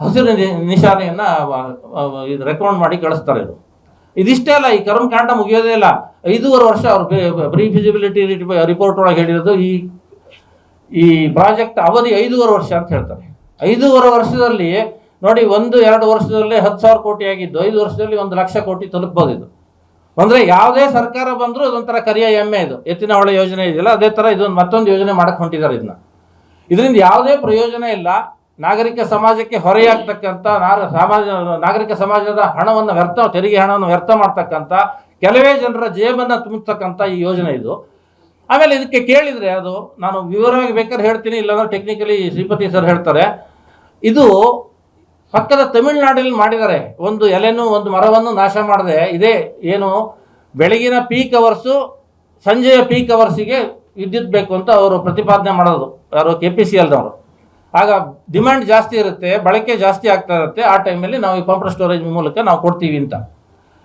ಹಸಿರು ನಿಶಾನೆಯನ್ನು ಇದು ರೆಕಮೆಂಡ್ ಮಾಡಿ ಕಳಿಸ್ತಾರೆ. ಇದಿಷ್ಟೇ ಅಲ್ಲ, ಈ ಕರ್ಮಕಾಂಡ ಮುಗಿಯೋದೇ ಇಲ್ಲ. 5.5 ವರ್ಷ ಅವ್ರು ಪ್ರೀ ಫಿಸಿಬಿಲಿಟಿ ರಿಪೋರ್ಟ್ ಒಳಗೆ ಹೇಳಿರೋದು ಈ ಪ್ರಾಜೆಕ್ಟ್ ಅವಧಿ 5.5 ವರ್ಷ ಅಂತ ಹೇಳ್ತಾರೆ. 5.5 ವರ್ಷದಲ್ಲಿ ನೋಡಿ, 1-2 ವರ್ಷದಲ್ಲಿ 10,000 ಕೋಟಿ ಆಗಿದ್ದು 5 ವರ್ಷದಲ್ಲಿ 1 ಲಕ್ಷ ಕೋಟಿ ತಲುಪಬಹುದು. ಇದು ಅಂದರೆ ಯಾವುದೇ ಸರ್ಕಾರ ಬಂದರೂ ಅದೊಂಥರ ಕರಿಯ ಎಮ್ಮೆ. ಇದು ಎತ್ತಿನ ಹೊಳೆ ಯೋಜನೆ ಇದೆಯಲ್ಲ, ಅದೇ ಥರ ಇದೊಂದು ಮತ್ತೊಂದು ಯೋಜನೆ ಮಾಡಕ್ಕೆ ಹೊಂಟಿದ್ದಾರೆ. ಇದರಿಂದ ಯಾವುದೇ ಪ್ರಯೋಜನ ಇಲ್ಲ. ನಾಗರಿಕ ಸಮಾಜಕ್ಕೆ ಹೊರೆಯಾಗ್ತಕ್ಕಂಥ ನಾಗರಿಕ ಸಮಾಜದ ಹಣವನ್ನು ತೆರಿಗೆ ಹಣವನ್ನು ವ್ಯರ್ಥ ಮಾಡ್ತಕ್ಕಂಥ, ಕೆಲವೇ ಜನರ ಜೇಬನ್ನು ತುಂಬತಕ್ಕಂಥ ಈ ಯೋಜನೆ ಇದು. ಆಮೇಲೆ ಇದಕ್ಕೆ ಕೇಳಿದರೆ, ಅದು ನಾನು ವಿವರವಾಗಿ ಬೇಕಾದ್ರೆ ಹೇಳ್ತೀನಿ, ಇಲ್ಲಾಂದ್ರೆ ಟೆಕ್ನಿಕಲಿ ಶ್ರೀಪತಿ ಸರ್ ಹೇಳ್ತಾರೆ. ಇದು ಪಕ್ಕದ ತಮಿಳುನಾಡಲ್ಲಿ ಮಾಡಿದ್ದಾರೆ. ಒಂದು ಎಲೆನೂ ಒಂದು ಮರವನ್ನು ನಾಶ ಮಾಡದೆ, ಇದೇ ಏನು ಬೆಳಗಿನ ಪೀಕ್ ಅವರ್ಸು ಸಂಜೆಯ ಪೀಕ್ ಅವರ್ಸಿಗೆ ವಿದ್ಯುತ್ ಬೇಕು ಅಂತ ಅವರು ಪ್ರತಿಪಾದನೆ ಮಾಡೋದು, ಯಾರು KPCLದವರು. ಆಗ ಡಿಮ್ಯಾಂಡ್ ಜಾಸ್ತಿ ಇರುತ್ತೆ, ಬಳಕೆ ಜಾಸ್ತಿ ಆಗ್ತಾ ಇರುತ್ತೆ. ಆ ಟೈಮಲ್ಲಿ ನಾವು ಈ ಪಂಪರ್ ಸ್ಟೋರೇಜ್ ಮೂಲಕ ನಾವು ಕೊಡ್ತೀವಿ ಅಂತ.